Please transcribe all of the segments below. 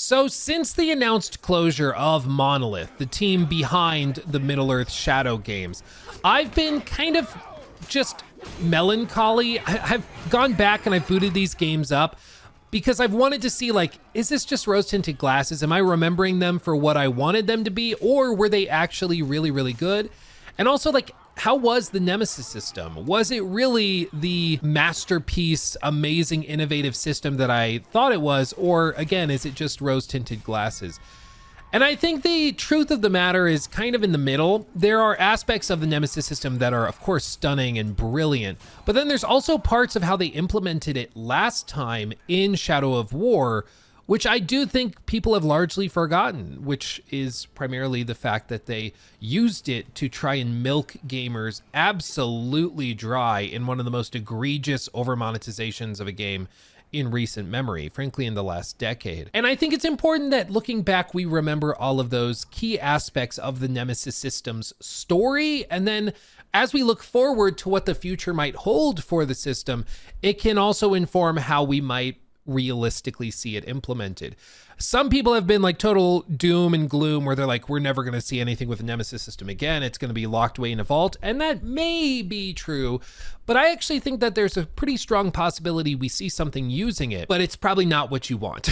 So since the announced closure of Monolith, the team behind the Middle-earth Shadow games, I've been kind of just melancholy. I've gone back and I've booted these games up because I've wanted to see, like, is this just rose-tinted glasses? Am I remembering them for what I wanted them to be, or were they actually really, really good? And also, like, how was the Nemesis system? Was it really the masterpiece, amazing, innovative system that I thought it was? Or again, is it just rose-tinted glasses? And I think the truth of the matter is kind of in the middle. There are aspects of the Nemesis system that are, of course, stunning and brilliant, but then there's also parts of how they implemented it last time in Shadow of War, which I do think people have largely forgotten, which is primarily the fact that they used it to try and milk gamers absolutely dry in one of the most egregious over-monetizations of a game in recent memory, frankly, in the last decade. And I think it's important that looking back, we remember all of those key aspects of the Nemesis system's story. And then as we look forward to what the future might hold for the system, it can also inform how we might realistically see it implemented. Some people have been like total doom and gloom where they're like, we're never going to see anything with the Nemesis system again. It's going to be locked away in a vault. And that may be true, but I actually think that there's a pretty strong possibility we see something using it, but it's probably not what you want.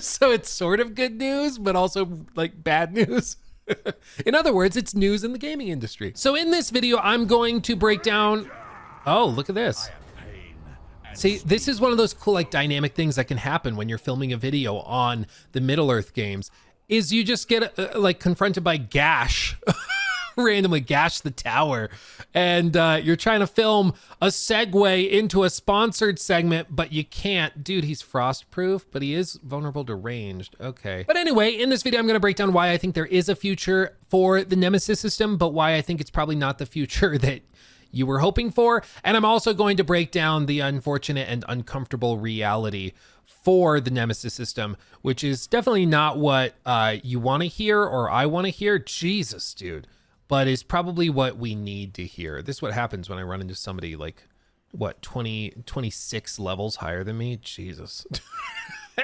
So it's sort of good news, but also like bad news. In other words, it's news in the gaming industry. So in this video, I'm going to break down, oh, look at this. See, this is one of those cool, like, dynamic things that can happen when you're filming a video on the Middle-earth games, is you just get, like, confronted by Ghash, randomly, Ghash the Tower, and you're trying to film a segue into a sponsored segment, but you can't. Dude, he's frost-proof, but he is vulnerable to ranged. Okay. But anyway, in this video, I'm going to break down why I think there is a future for the Nemesis system, but why I think it's probably not the future that you were hoping for. And I'm also going to break down the unfortunate and uncomfortable reality for the Nemesis system, which is definitely not what you want to hear or I want to hear. Jesus, dude. But is probably what we need to hear. This is what happens when I run into somebody like, what, 26 levels higher than me? Jesus.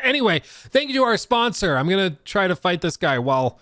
Anyway, thank you to our sponsor. I'm going to try to fight this guy while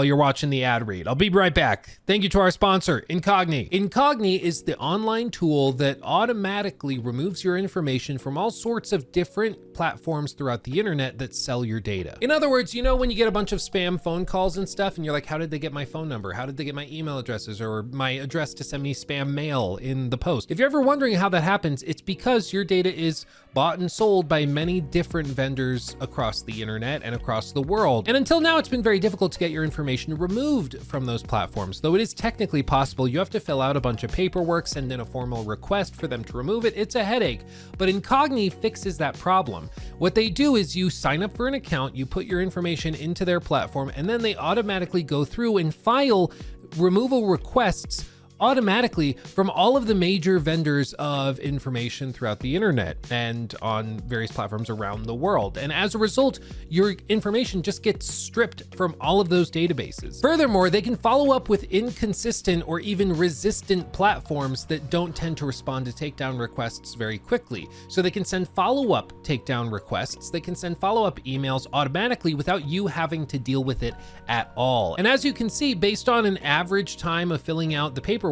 you're watching the ad read. I'll be right back. Thank you to our sponsor, Incogni. Incogni is the online tool that automatically removes your information from all sorts of different platforms throughout the internet that sell your data. In other words, you know when you get a bunch of spam phone calls and stuff and you're like, how did they get my phone number? How did they get my email addresses or my address to send me spam mail in the post? If you're ever wondering how that happens, it's because your data is bought and sold by many different vendors across the internet and across the world. And until now, it's been very difficult to get your information removed from those platforms. Though it is technically possible, you have to fill out a bunch of paperwork, send in a formal request for them to remove it. It's a headache, but Incogni fixes that problem. What they do is you sign up for an account, you put your information into their platform, and then they automatically go through and file removal requests automatically from all of the major vendors of information throughout the internet and on various platforms around the world. And as a result, your information just gets stripped from all of those databases. Furthermore, they can follow up with inconsistent or even resistant platforms that don't tend to respond to takedown requests very quickly. So they can send follow-up takedown requests. They can send follow-up emails automatically without you having to deal with it at all. And as you can see, based on an average time of filling out the paperwork,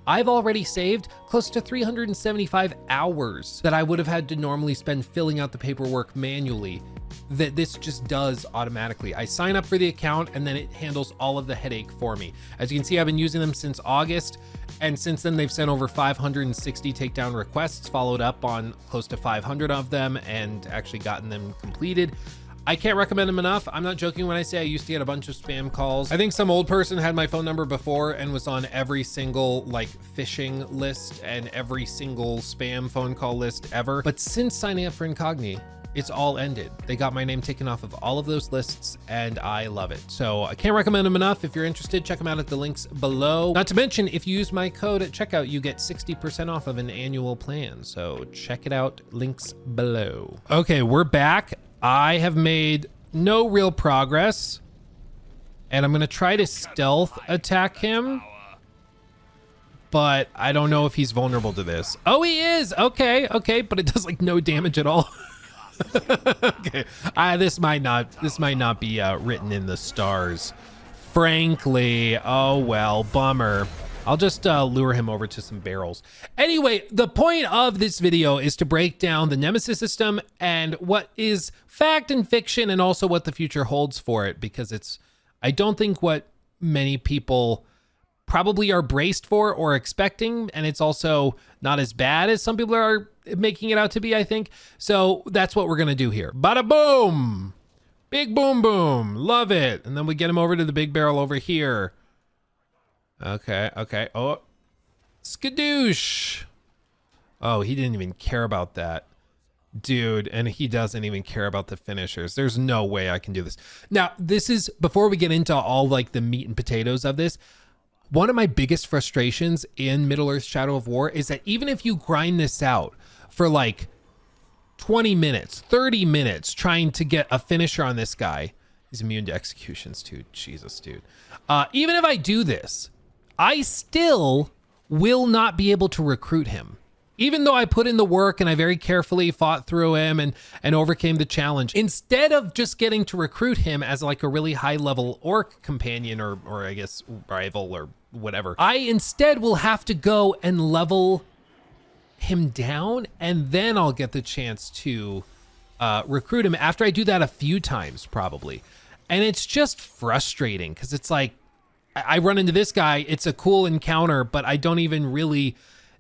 I've already saved close to 375 hours that I would have had to normally spend filling out the paperwork manually, that this just does automatically. I sign up for the account and then it handles all of the headache for me. As you can see, I've been using them since August, and since then they've sent over 560 takedown requests, followed up on close to 500 of them, and actually gotten them completed. I can't recommend them enough. I'm not joking when I say I used to get a bunch of spam calls. I think some old person had my phone number before and was on every single like phishing list and every single spam phone call list ever. But since signing up for Incogni, it's all ended. They got my name taken off of all of those lists and I love it. So I can't recommend them enough. If you're interested, check them out at the links below. Not to mention, if you use my code at checkout, you get 60% off of an annual plan. So check it out, links below. Okay, we're back. I have made no real progress, and I'm gonna try to stealth attack him, but I don't know if he's vulnerable to this. Oh, he is. Okay, but it does like no damage at all. Okay, this might not be written in the stars. Frankly, oh well, bummer. I'll just lure him over to some barrels. Anyway, the point of this video is to break down the Nemesis system and what is fact and fiction, and also what the future holds for it, because it's, I don't think what many people probably are braced for or expecting, and it's also not as bad as some people are making it out to be, I think. So that's what we're gonna do here. Bada boom! Big boom boom, love it. And then we get him over to the big barrel over here. Okay, okay, oh, skadoosh. Oh, he didn't even care about that. Dude, and he doesn't even care about the finishers. There's no way I can do this. Now, this is, before we get into all like the meat and potatoes of this, one of my biggest frustrations in Middle-earth Shadow of War is that even if you grind this out for like 20 minutes, 30 minutes trying to get a finisher on this guy, he's immune to executions too, Jesus, dude. Even if I do this, I still will not be able to recruit him. Even though I put in the work and I very carefully fought through him and overcame the challenge, instead of just getting to recruit him as like a really high level orc companion or I guess rival or whatever, I instead will have to go and level him down, and then I'll get the chance to recruit him after I do that a few times probably. And it's just frustrating because it's like, I run into this guy, it's a cool encounter, but I don't even really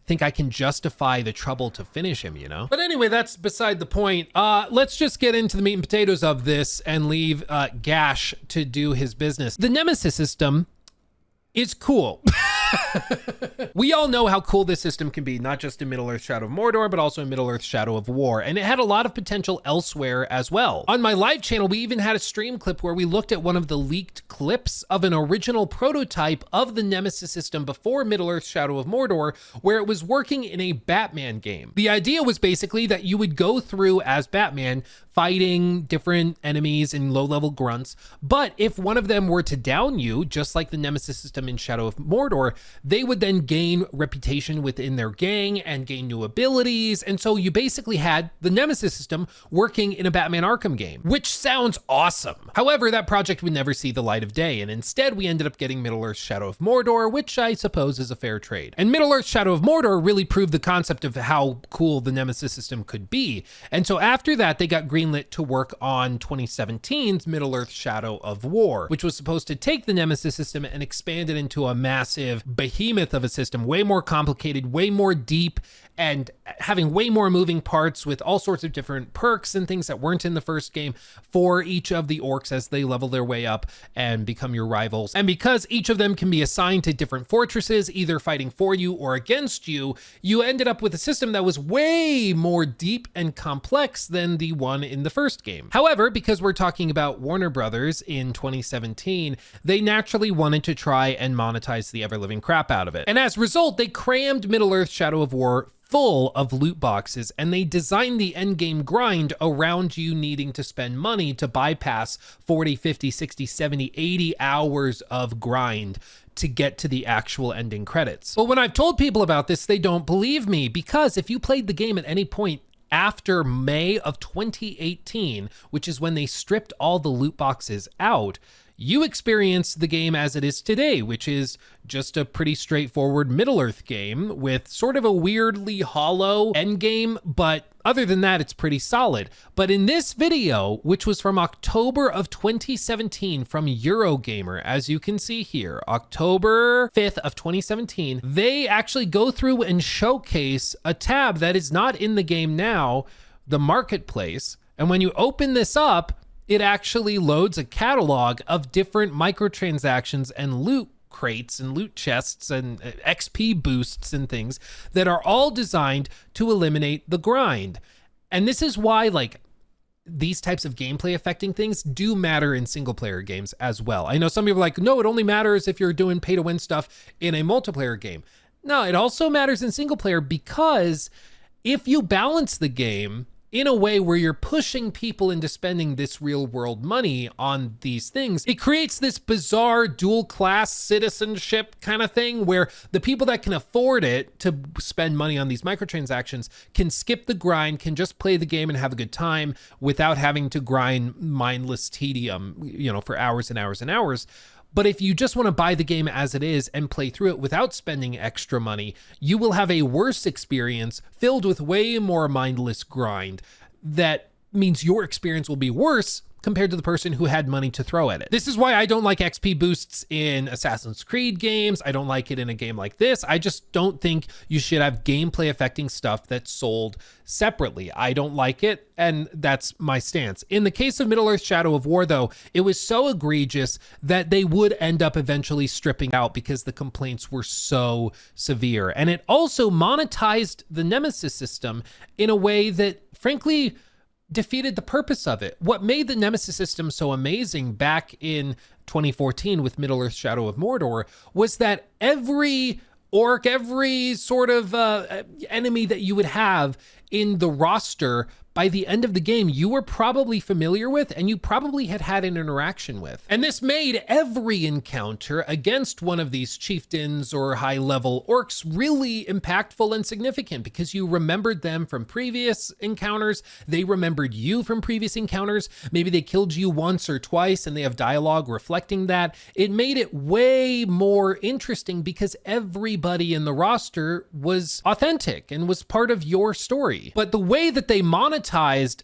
think I can justify the trouble to finish him, you know? But anyway, that's beside the point. Let's just get into the meat and potatoes of this and leave Ghash to do his business. The Nemesis system is cool. We all know how cool this system can be, not just in Middle-earth Shadow of Mordor, but also in Middle-earth Shadow of War. And it had a lot of potential elsewhere as well. On my live channel, we even had a stream clip where we looked at one of the leaked clips of an original prototype of the Nemesis system before Middle-earth Shadow of Mordor, where it was working in a Batman game. The idea was basically that you would go through as Batman, fighting different enemies and low-level grunts, but if one of them were to down you, just like the Nemesis system in Shadow of Mordor, they would then gain reputation within their gang and gain new abilities, and so you basically had the Nemesis system working in a Batman Arkham game, which sounds awesome. However, that project would never see the light of day, and instead we ended up getting Middle-earth Shadow of Mordor, which I suppose is a fair trade. And Middle-earth Shadow of Mordor really proved the concept of how cool the Nemesis system could be, and so after that they got greenlit to work on 2017's Middle-earth Shadow of War, which was supposed to take the Nemesis system and expand it into a massive behemoth of a system, way more complicated, way more deep, and having way more moving parts with all sorts of different perks and things that weren't in the first game for each of the orcs as they level their way up and become your rivals. And because each of them can be assigned to different fortresses, either fighting for you or against you, you ended up with a system that was way more deep and complex than the one in the first game. However, because we're talking about Warner Brothers in 2017, they naturally wanted to try and monetize the ever-living crap out of it. And as a result, they crammed Middle-earth Shadow of War full of loot boxes, and they designed the endgame grind around you needing to spend money to bypass 40, 50, 60, 70, 80 hours of grind to get to the actual ending credits. But when I've told people about this, they don't believe me, because if you played the game at any point after May of 2018, which is when they stripped all the loot boxes out, you experience the game as it is today, which is just a pretty straightforward Middle-earth game with sort of a weirdly hollow end game, but other than that, it's pretty solid. But in this video, which was from October of 2017 from Eurogamer, as you can see here, October 5th of 2017, they actually go through and showcase a tab that is not in the game now, the marketplace. And when you open this up, it actually loads a catalog of different microtransactions and loot crates and loot chests and XP boosts and things that are all designed to eliminate the grind. And this is why, like, these types of gameplay affecting things do matter in single player games as well. I know some people are like, no, it only matters if you're doing pay to win stuff in a multiplayer game. No, it also matters in single player, because if you balance the game in a way where you're pushing people into spending this real world money on these things, it creates this bizarre dual class citizenship kind of thing where the people that can afford it to spend money on these microtransactions can skip the grind, can just play the game and have a good time without having to grind mindless tedium, for hours and hours and hours. But if you just want to buy the game as it is and play through it without spending extra money, you will have a worse experience filled with way more mindless grind. That means your experience will be worse compared to the person who had money to throw at it. This is why I don't like XP boosts in Assassin's Creed games. I don't like it in a game like this. I just don't think you should have gameplay affecting stuff that's sold separately. I don't like it, and that's my stance. In the case of Middle-earth Shadow of War, though, it was so egregious that they would end up eventually stripping out because the complaints were so severe. And it also monetized the Nemesis system in a way that, frankly, defeated the purpose of it. What made the Nemesis system so amazing back in 2014 with Middle-earth Shadow of Mordor was that every orc, every sort of enemy that you would have in the roster, by the end of the game, you were probably familiar with and you probably had an interaction with. And this made every encounter against one of these chieftains or high-level orcs really impactful and significant because you remembered them from previous encounters. They remembered you from previous encounters. Maybe they killed you once or twice and they have dialogue reflecting that. It made it way more interesting because everybody in the roster was authentic and was part of your story. But the way that they monetized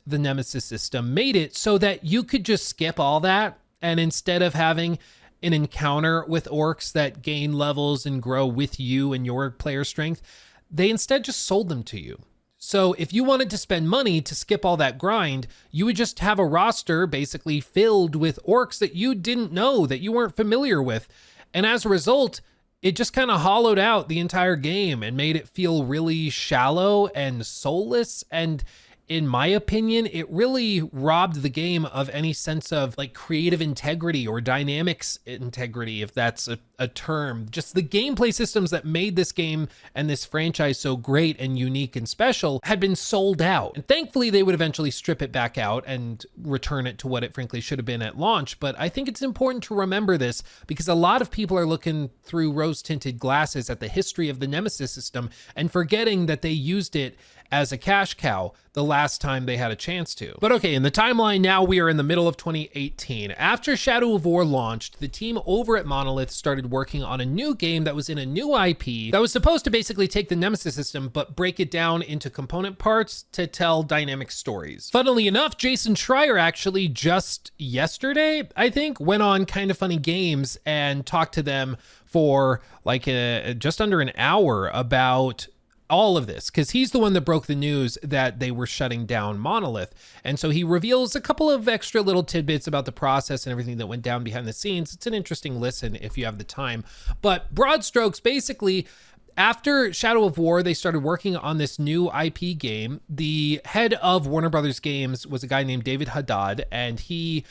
the Nemesis system made it so that you could just skip all that, and instead of having an encounter with orcs that gain levels and grow with you and your player strength, they instead just sold them to you. So if you wanted to spend money to skip all that grind, you would just have a roster basically filled with orcs that you didn't know, that you weren't familiar with. And as a result, it just kind of hollowed out the entire game and made it feel really shallow and soulless. And in my opinion, it really robbed the game of any sense of like creative integrity or dynamics integrity, if that's a term. Just the gameplay systems that made this game and this franchise so great and unique and special had been sold out. And thankfully, they would eventually strip it back out and return it to what it frankly should have been at launch. But I think it's important to remember this because a lot of people are looking through rose-tinted glasses at the history of the Nemesis system and forgetting that they used it as a cash cow the last time they had a chance to. But okay, in the timeline now, we are in the middle of 2018. After Shadow of War launched, the team over at Monolith started working on a new game that was in a new IP that was supposed to basically take the Nemesis system but break it down into component parts to tell dynamic stories. Funnily enough, Jason Schreier actually just yesterday, I think, went on Kind of Funny Games and talked to them for like just under an hour about all of this, because he's the one that broke the news that they were shutting down Monolith. And so he reveals a couple of extra little tidbits about the process and everything that went down behind the scenes. It's an interesting listen if you have the time. But broad strokes, basically, after Shadow of War, they started working on this new IP game. The head of Warner Brothers Games was a guy named David Haddad, and he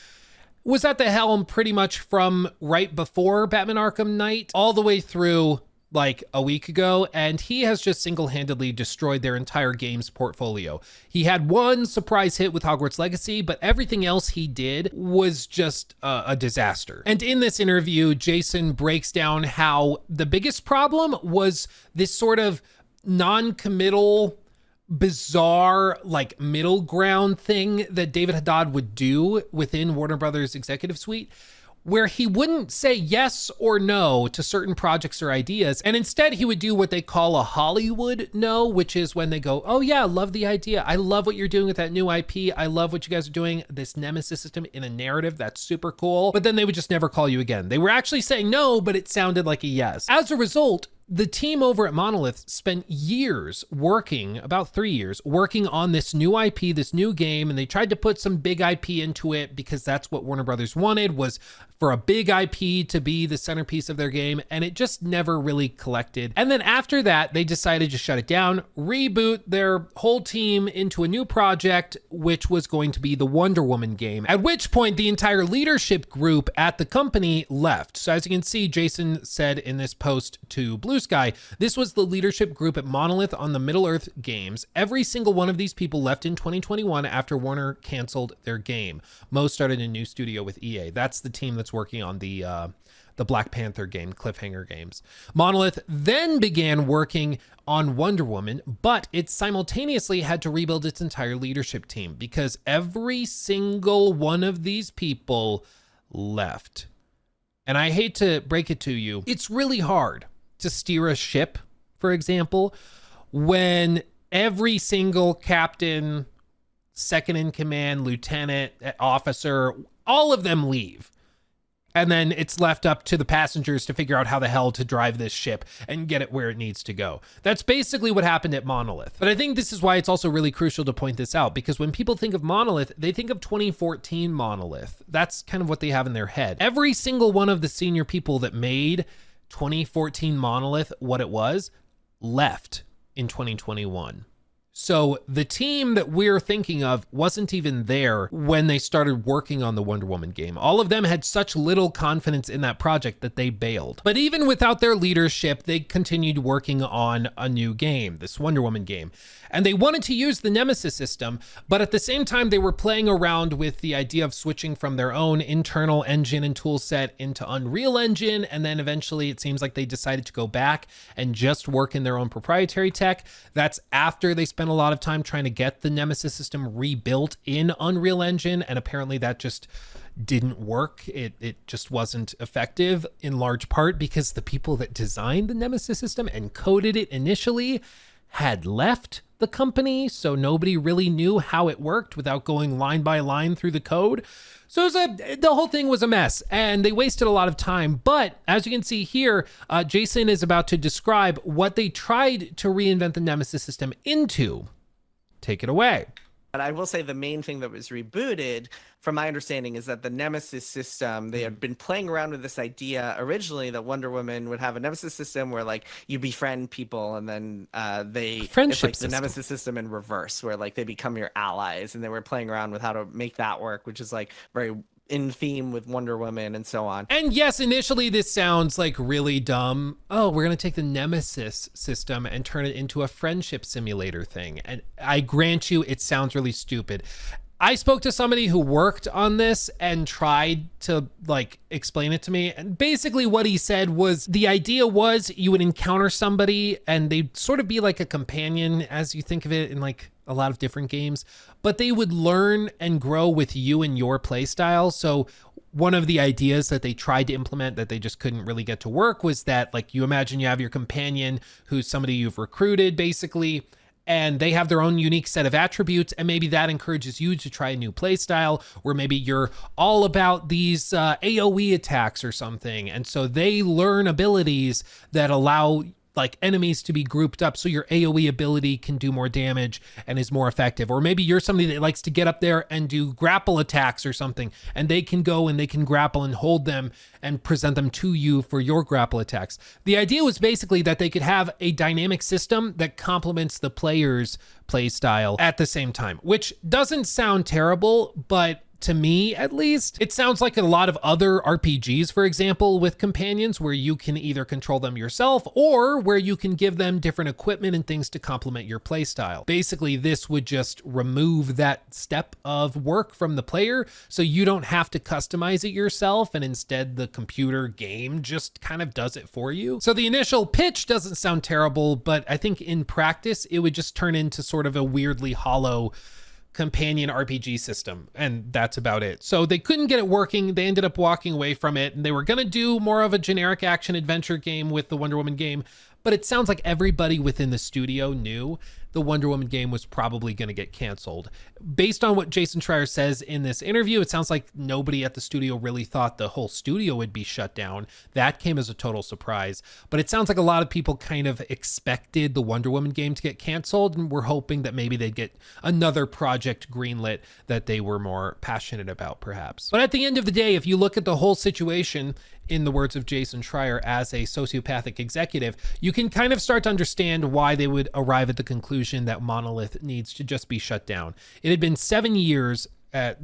was at the helm pretty much from right before Batman Arkham Knight all the way through like a week ago, and he has just single-handedly destroyed their entire games portfolio. He had one surprise hit with Hogwarts Legacy, but everything else he did was just a disaster. And in this interview, Jason breaks down how the biggest problem was this sort of non-committal, bizarre, like middle ground thing that David Haddad would do within Warner Brothers executive suite, where he wouldn't say yes or no to certain projects or ideas. And instead he would do what they call a Hollywood no, which is when they go, oh yeah, I love the idea. I love what you're doing with that new IP. I love what you guys are doing, this Nemesis system in a narrative. That's super cool. But then they would just never call you again. They were actually saying no, but it sounded like a yes. As a result, the team over at Monolith spent years working, about 3 years, working on this new IP, this new game, and they tried to put some big IP into it because that's what Warner Brothers wanted, was for a big IP to be the centerpiece of their game, and it just never really collected. And then after that, they decided to shut it down, reboot their whole team into a new project, which was going to be the Wonder Woman game, at which point the entire leadership group at the company left. So as you can see, Jason said in this post to Blue Blue Sky. This was the leadership group at Monolith on the Middle-earth games. Every single one of these people left in 2021 after Warner canceled their game. Mo started a new studio with EA. That's the team that's working on the Black Panther game, Cliffhanger Games. Monolith then began working on Wonder Woman, but it simultaneously had to rebuild its entire leadership team because every single one of these people left. And I hate to break it to you, it's really hard to steer a ship, for example, when every single captain, second in command, lieutenant, officer, all of them leave. And then it's left up to the passengers to figure out how the hell to drive this ship and get it where it needs to go. That's basically what happened at Monolith. But I think this is why it's also really crucial to point this out, because when people think of Monolith, they think of 2014 Monolith. That's kind of what they have in their head. Every single one of the senior people that made 2014 Monolith what it was left in 2021. So the team that we're thinking of wasn't even there when they started working on the Wonder Woman game. All of them had such little confidence in that project that they bailed. But even without their leadership, they continued working on a new game, this Wonder Woman game. And they wanted to use the Nemesis system, but at the same time, they were playing around with the idea of switching from their own internal engine and tool set into Unreal Engine. And then eventually it seems like they decided to go back and just work in their own proprietary tech. That's after they spent a lot of time trying to get the Nemesis system rebuilt in Unreal Engine, and apparently that just didn't work. It just wasn't effective, in large part because the people that designed the Nemesis system and coded it initially had left the company, so nobody really knew how it worked without going line by line through the code. So the whole thing was a mess, and they wasted a lot of time. But as you can see here, Jason is about to describe what they tried to reinvent the Nemesis system into. Take it away. But I will say the main thing that was rebooted, from my understanding, is that the Nemesis system, they had been playing around with this idea originally that Wonder Woman would have a Nemesis system where like you befriend people and then it's like the Nemesis system in reverse, where like they become your allies, and they were playing around with how to make that work, which is like very in theme with Wonder Woman and so on. And yes, initially this sounds like really dumb. Oh, we're going to take the Nemesis system and turn it into a friendship simulator thing. And I grant you, it sounds really stupid. I spoke to somebody who worked on this and tried to like explain it to me. And basically what he said was the idea was you would encounter somebody and they'd sort of be like a companion, as you think of it in like a lot of different games, but they would learn and grow with you and your play style. So one of the ideas that they tried to implement that they just couldn't really get to work was that, like, you imagine you have your companion who's somebody you've recruited basically, and they have their own unique set of attributes, and maybe that encourages you to try a new play style where maybe you're all about these AoE attacks or something. And so they learn abilities that allow like enemies to be grouped up so your AoE ability can do more damage and is more effective. Or maybe you're somebody that likes to get up there and do grapple attacks or something, and they can go and they can grapple and hold them and present them to you for your grapple attacks. The idea was basically that they could have a dynamic system that complements the player's play style at the same time, which doesn't sound terrible, but to me, at least, it sounds like a lot of other RPGs, for example, with companions where you can either control them yourself or where you can give them different equipment and things to complement your playstyle. Basically, this would just remove that step of work from the player so you don't have to customize it yourself, and instead the computer game just kind of does it for you. So the initial pitch doesn't sound terrible, but I think in practice, it would just turn into sort of a weirdly hollow companion RPG system, and that's about it. So they couldn't get it working. They ended up walking away from it, and they were going to do more of a generic action adventure game with the Wonder Woman game, but it sounds like everybody within the studio knew the Wonder Woman game was probably going to get canceled. Based on what Jason Schreier says in this interview, it sounds like nobody at the studio really thought the whole studio would be shut down. That came as a total surprise. But it sounds like a lot of people kind of expected the Wonder Woman game to get canceled and were hoping that maybe they'd get another project greenlit that they were more passionate about, perhaps. But at the end of the day, if you look at the whole situation, in the words of Jason Schreier, as a sociopathic executive, you can kind of start to understand why they would arrive at the conclusion that Monolith needs to just be shut down. It had been 7 years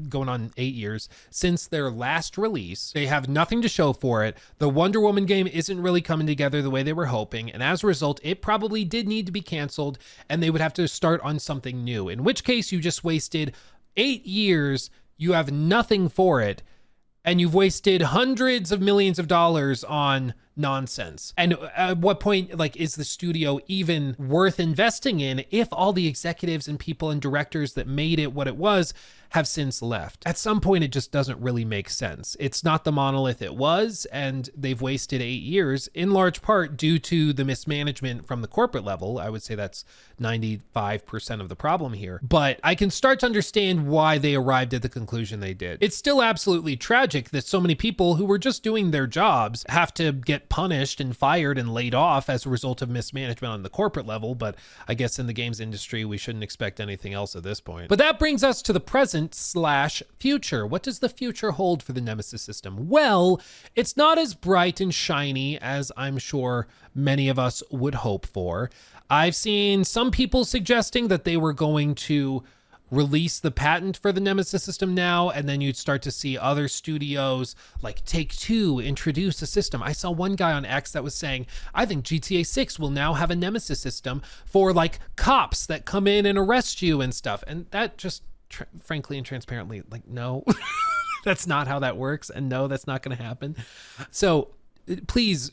going on 8 years since their last release. They have nothing to show for it. The Wonder Woman game isn't really coming together the way they were hoping, and as a result, it probably did need to be canceled, and they would have to start on something new, in which case you just wasted 8 years, you have nothing for it, and you've wasted hundreds of millions of dollars on nonsense. And at what point, like, is the studio even worth investing in if all the executives and people and directors that made it what it was have since left? At some point, it just doesn't really make sense. It's not the monolith it was, and they've wasted 8 years, in large part due to the mismanagement from the corporate level. I would say that's 95% of the problem here. But I can start to understand why they arrived at the conclusion they did. It's still absolutely tragic that so many people who were just doing their jobs have to get punished and fired and laid off as a result of mismanagement on the corporate level, but I guess in the games industry, we shouldn't expect anything else at this point. But that brings us to the present/future. What does the future hold for the Nemesis system? Well, it's not as bright and shiny as I'm sure many of us would hope for. I've seen some people suggesting that they were going to release the patent for the Nemesis system now, and then you'd start to see other studios like Take-Two introduce a system. I saw one guy on X that was saying, I think GTA 6 will now have a Nemesis system for like cops that come in and arrest you and stuff. And that just frankly and transparently, like, no, that's not how that works. And no, that's not going to happen. So please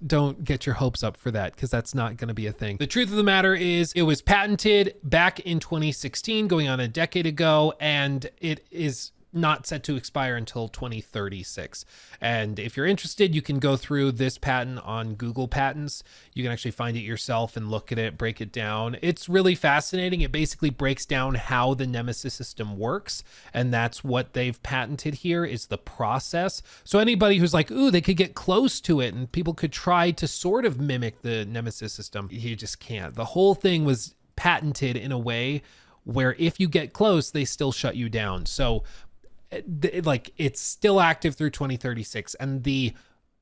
don't get your hopes up for that, because that's not going to be a thing. The truth of the matter is it was patented back in 2016, going on a decade ago, and it is not set to expire until 2036. And if you're interested, you can go through this patent on Google Patents. You can actually find it yourself and look at it, break it down. It's really fascinating. It basically breaks down how the Nemesis system works, and that's what they've patented here, is the process. So anybody who's like, ooh, they could get close to it and people could try to sort of mimic the Nemesis system, you just can't. The whole thing was patented in a way where if you get close, they still shut you down. So like, it's still active through 2036, and the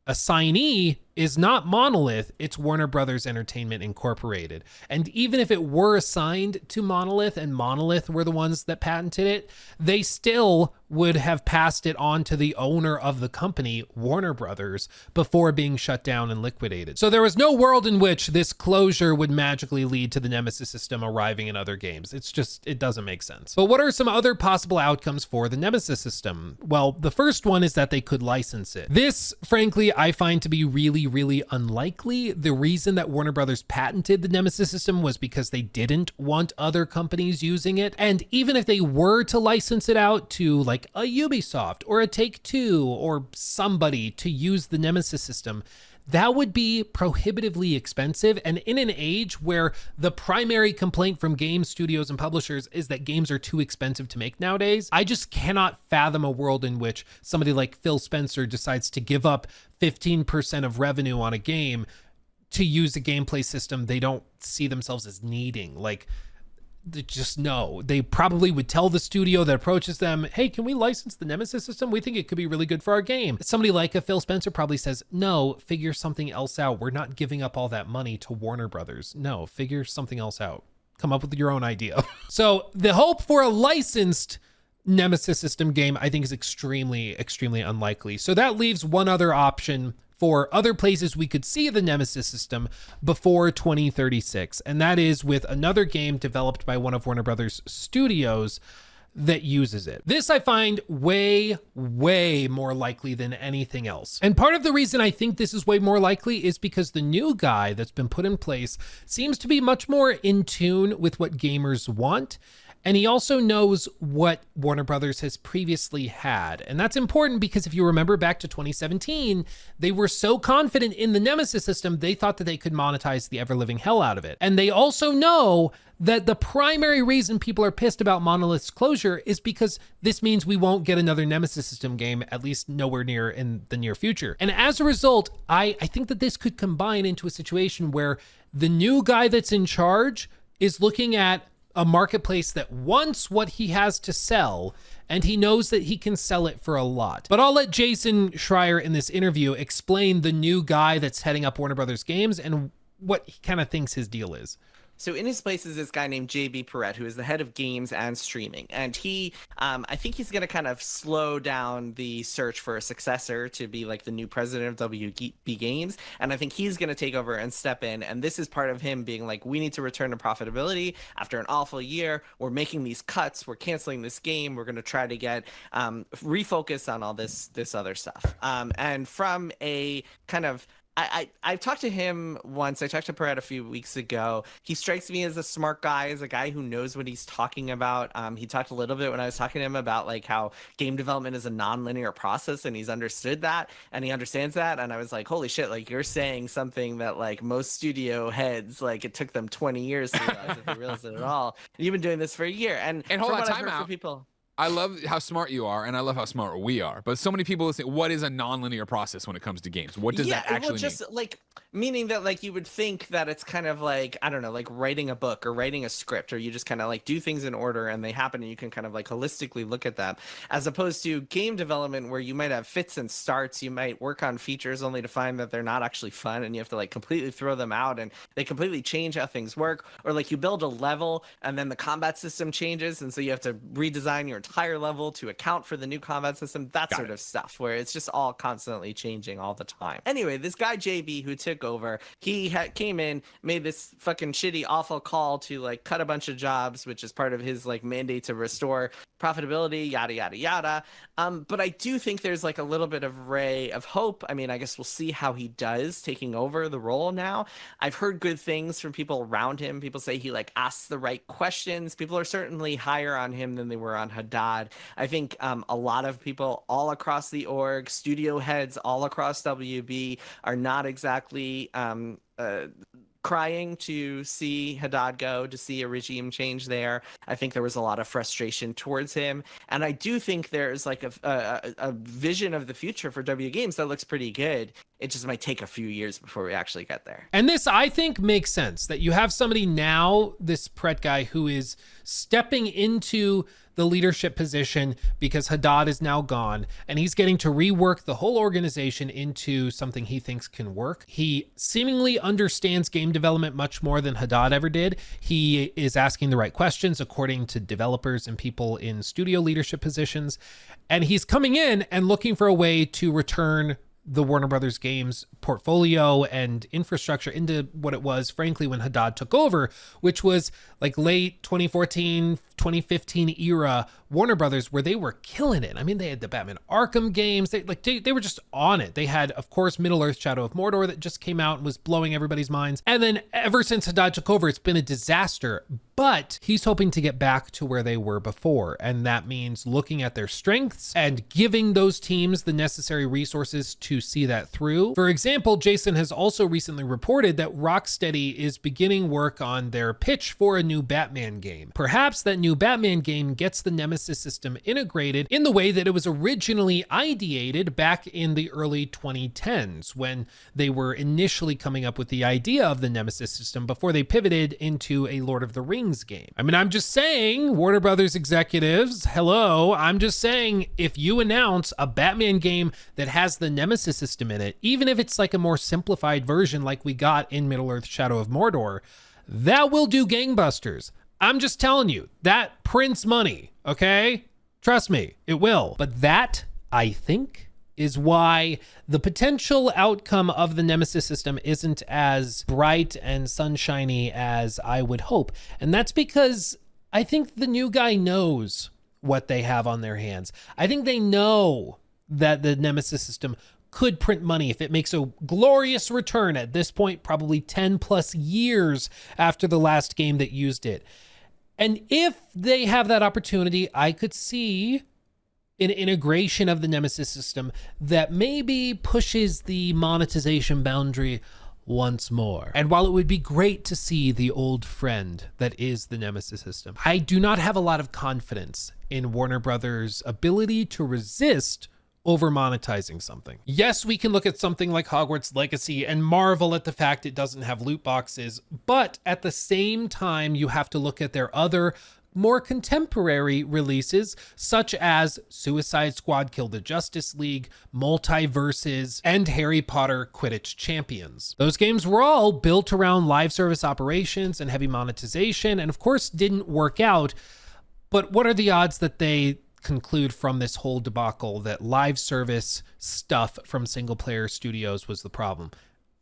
assignee is not Monolith, it's Warner Brothers Entertainment Incorporated. And even if it were assigned to Monolith and Monolith were the ones that patented it, they still would have passed it on to the owner of the company, Warner Brothers, before being shut down and liquidated. So there was no world in which this closure would magically lead to the Nemesis system arriving in other games. It's just, it doesn't make sense. But what are some other possible outcomes for the Nemesis system? Well, the first one is that they could license it. This, frankly, I find to be really unlikely. The reason that Warner Brothers patented the Nemesis system was because they didn't want other companies using it. And even if they were to license it out to like a Ubisoft or a Take-Two or somebody to use the Nemesis system, that would be prohibitively expensive. And in an age where the primary complaint from game studios and publishers is that games are too expensive to make nowadays, I just cannot fathom a world in which somebody like Phil Spencer decides to give up 15% of revenue on a game to use a gameplay system they don't see themselves as needing. Like, just no. They probably would tell the studio that approaches them, hey, can we license the Nemesis system? We think it could be really good for our game. Somebody like a Phil Spencer probably says, no, figure something else out. We're not giving up all that money to Warner Brothers. No, figure something else out. Come up with your own idea. So the hope for a licensed Nemesis system game, I think, is extremely unlikely. So that leaves one other option for other places we could see the Nemesis system before 2036, and that is with another game developed by one of Warner Brothers studios that uses it. This I find way more likely than anything else. And part of the reason I think this is way more likely is because the new guy that's been put in place seems to be much more in tune with what gamers want. And he also knows what Warner Brothers has previously had. And that's important because if you remember back to 2017, they were so confident in the Nemesis system, they thought that they could monetize the ever-living hell out of it. And they also know that the primary reason people are pissed about Monolith's closure is because this means we won't get another Nemesis system game, at least nowhere near in the near future. And as a result, I think that this could combine into a situation where the new guy that's in charge is looking at a marketplace that wants what he has to sell, and he knows that he can sell it for a lot. But I'll let Jason Schreier in this interview explain the new guy that's heading up Warner Brothers Games and what he kind of thinks his deal is. So in his place is this guy named JB Perret, who is the head of games and streaming. And he, I think he's going to kind of slow down the search for a successor to be like the new president of WB Games. And I think he's going to take over and step in. And this is part of him being like, we need to return to profitability after an awful year. We're making these cuts. We're canceling this game. We're going to try to get refocus on all this other stuff. And from a kind of I've talked to him once. I talked to Perret a few weeks ago. He strikes me as a smart guy, as a guy who knows what he's talking about. He talked a little bit when I was talking to him about like how game development is a non-linear process, and he's understood that and he understands that. And I was like, holy shit, like you're saying something that like most studio heads, like it took them 20 years to realize if they realized it at all. And you've been doing this for a year. And hold on, from what I've time heard out. from people. I love how smart you are, and I love how smart we are. But so many people listen, what is a non-linear process when it comes to games? What does that actually just mean? like meaning that like you would think that it's kind of like, I don't know, like writing a book or writing a script, or you just kind of like do things in order and they happen and you can kind of like holistically look at them, as opposed to game development where you might have fits and starts. You might work on features only to find that they're not actually fun and you have to like completely throw them out and they completely change how things work. Or like you build a level and then the combat system changes and so you have to redesign your entire level to account for the new combat system, that sort of stuff, where it's just all constantly changing all the time. Anyway, this guy JB who took over, he came in, made this fucking shitty, awful call to like cut a bunch of jobs, which is part of his like mandate to restore profitability, yada yada yada. But I do think there's like a little bit of ray of hope. I mean, I guess we'll see how he does taking over the role now. I've heard good things from people around him. People say he like asks the right questions. People are certainly higher on him than they were on Haddad. I think a lot of people all across the org, studio heads all across WB, are not exactly crying to see Haddad go, to see a regime change there. I think there was a lot of frustration towards him. And I do think there's like a vision of the future for W Games that looks pretty good. It just might take a few years before we actually get there. And this, I think, makes sense that you have somebody now, this Perret guy, who is stepping into the leadership position because Haddad is now gone, and he's getting to rework the whole organization into something he thinks can work. He seemingly understands game development much more than Haddad ever did. He is asking the right questions according to developers and people in studio leadership positions. And he's coming in and looking for a way to return the Warner Brothers games portfolio and infrastructure into what it was, frankly, when Haddad took over, which was like late 2014, 2015 era Warner Brothers, where they were killing it. I mean, they had the Batman Arkham games. They were just on it. They had, of course, Middle-earth: Shadow of Mordor that just came out and was blowing everybody's minds. And then ever since Haddad took over, it's been a disaster. But he's hoping to get back to where they were before. And that means looking at their strengths and giving those teams the necessary resources to see that through. For example, Jason has also recently reported that Rocksteady is beginning work on their pitch for a new Batman game. Perhaps that new Batman game gets the Nemesis system integrated in the way that it was originally ideated back in the early 2010s, when they were initially coming up with the idea of the Nemesis system before they pivoted into a Lord of the Rings game. I mean, I'm just saying, Warner Brothers executives, hello, I'm just saying, if you announce a Batman game that has the Nemesis system in it, even if it's like a more simplified version like we got in Middle-earth: Shadow of Mordor, that will do gangbusters. I'm just telling you, that prints money, okay? Trust me, it will. But that, I think, is why the potential outcome of the Nemesis system isn't as bright and sunshiny as I would hope. And that's because I think the new guy knows what they have on their hands. I think they know that the Nemesis system could print money if it makes a glorious return at this point, probably 10 plus years after the last game that used it. And if they have that opportunity, I could see an integration of the Nemesis system that maybe pushes the monetization boundary once more. And while it would be great to see the old friend that is the Nemesis system, I do not have a lot of confidence in Warner Brothers' ability to resist over monetizing something. Yes, we can look at something like Hogwarts Legacy and marvel at the fact it doesn't have loot boxes, but at the same time, you have to look at their other more contemporary releases such as Suicide Squad Kill the Justice League, Multiverses, and Harry Potter Quidditch Champions. Those games were all built around live service operations and heavy monetization, and of course didn't work out. But what are the odds that they conclude from this whole debacle that live service stuff from single player studios was the problem?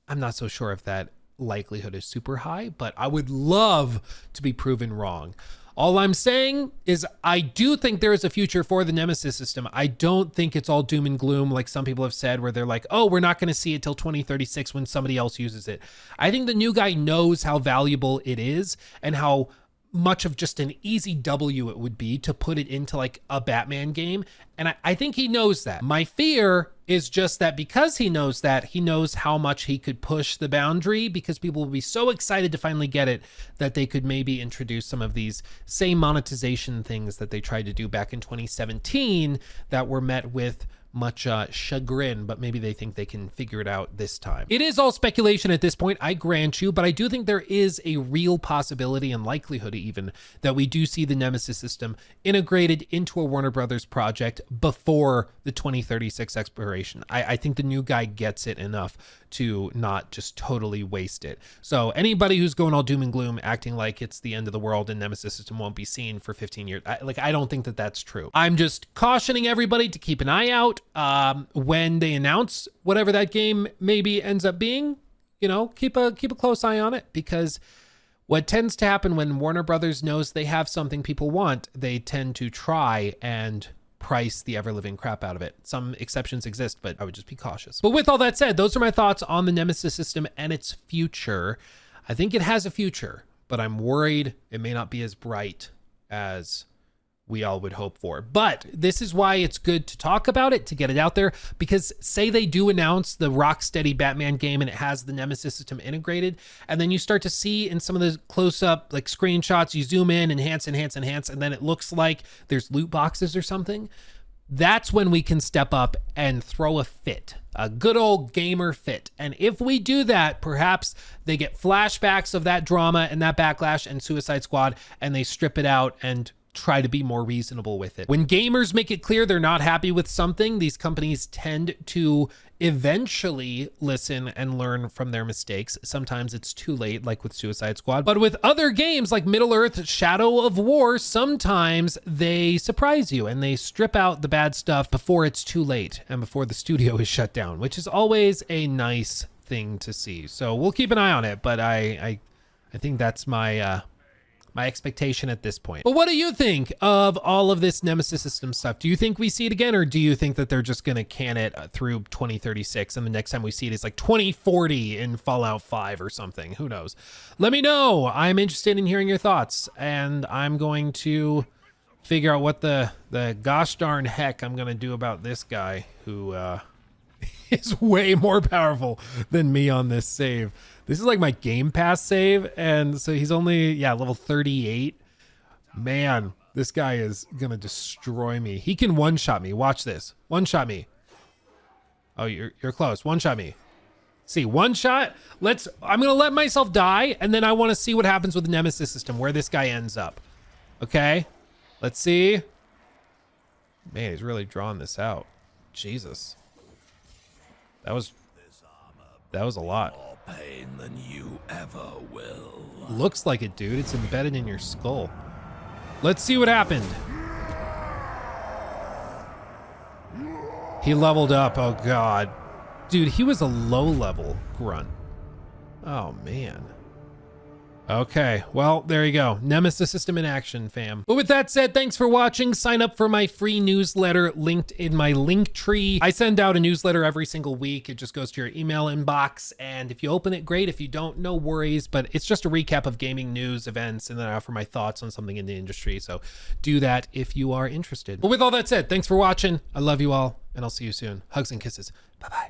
I'm not so sure if that likelihood is super high, but I would love to be proven wrong. All I'm saying is I do think there is a future for the Nemesis system. I don't think it's all doom and gloom like some people have said, where they're like, oh, we're not going to see it till 2036 when somebody else uses it. I think the new guy knows how valuable it is and how much of just an easy W it would be to put it into like a Batman game. And I think he knows that. My fear is just that because he knows that, he knows how much he could push the boundary, because people will be so excited to finally get it that they could maybe introduce some of these same monetization things that they tried to do back in 2017 that were met with much chagrin, but maybe they think they can figure it out this time. It is all speculation at this point, I grant you, but I do think there is a real possibility and likelihood even that we do see the Nemesis system integrated into a Warner Brothers project before the 2036 expiration. I think the new guy gets it enough to not just totally waste it. So anybody who's going all doom and gloom, acting like it's the end of the world and Nemesis system won't be seen for 15 years, I don't think that that's true. I'm just cautioning everybody to keep an eye out when they announce whatever that game maybe ends up being. You know, keep a close eye on it, because what tends to happen when Warner Brothers knows they have something people want, they tend to try and price the ever-living crap out of it. Some exceptions exist, but I would just be cautious. But with all that said, those are my thoughts on the Nemesis system and its future. I think it has a future, but I'm worried it may not be as bright as we all would hope for. But this is why it's good to talk about it, to get it out there, because say they do announce the Rocksteady Batman game and it has the Nemesis system integrated, and then you start to see in some of the close-up like screenshots, you zoom in, enhance, and then it looks like there's loot boxes or something. That's when we can step up and throw a fit, a good old gamer fit. And if we do that, perhaps they get flashbacks of that drama and that backlash and Suicide Squad, and they strip it out and try to be more reasonable with it. When gamers make it clear they're not happy with something, these companies tend to eventually listen and learn from their mistakes. Sometimes it's too late, like with Suicide Squad. But with other games like Middle-earth, Shadow of War, sometimes they surprise you and they strip out the bad stuff before it's too late and before the studio is shut down, which is always a nice thing to see. So we'll keep an eye on it, but I think that's my expectation at this point. But what do you think of all of this Nemesis system stuff? Do you think we see it again, or do you think that they're just going to can it through 2036 and the next time we see it is like 2040 in Fallout 5 or something? Who knows? Let me know. I'm interested in hearing your thoughts, and I'm going to figure out what the gosh darn heck I'm going to do about this guy who is way more powerful than me on this save. This is like my Game Pass save, and so he's only, level 38. Man, this guy is gonna destroy me. He can one-shot me. Watch this. One-shot me. Oh, you're close. One-shot me. See, one shot. I'm gonna let myself die, and then I want to see what happens with the Nemesis system, where this guy ends up. Okay, let's see. Man, he's really drawing this out. Jesus. That was a lot. More pain than you ever will. Looks like it, dude. It's embedded in your skull. Let's see what happened. He leveled up. Oh, God. Dude, he was a low-level grunt. Oh, man. Okay, well, there you go. Nemesis system in action, fam. But with that said, thanks for watching. Sign up for my free newsletter linked in my link tree. I send out a newsletter every single week. It just goes to your email inbox, and if you open it, great. If you don't, no worries, but it's just a recap of gaming news, events, and then I offer my thoughts on something in the industry, so do that if you are interested. But with all that said, thanks for watching. I love you all, and I'll see you soon. Hugs and kisses. Bye-bye.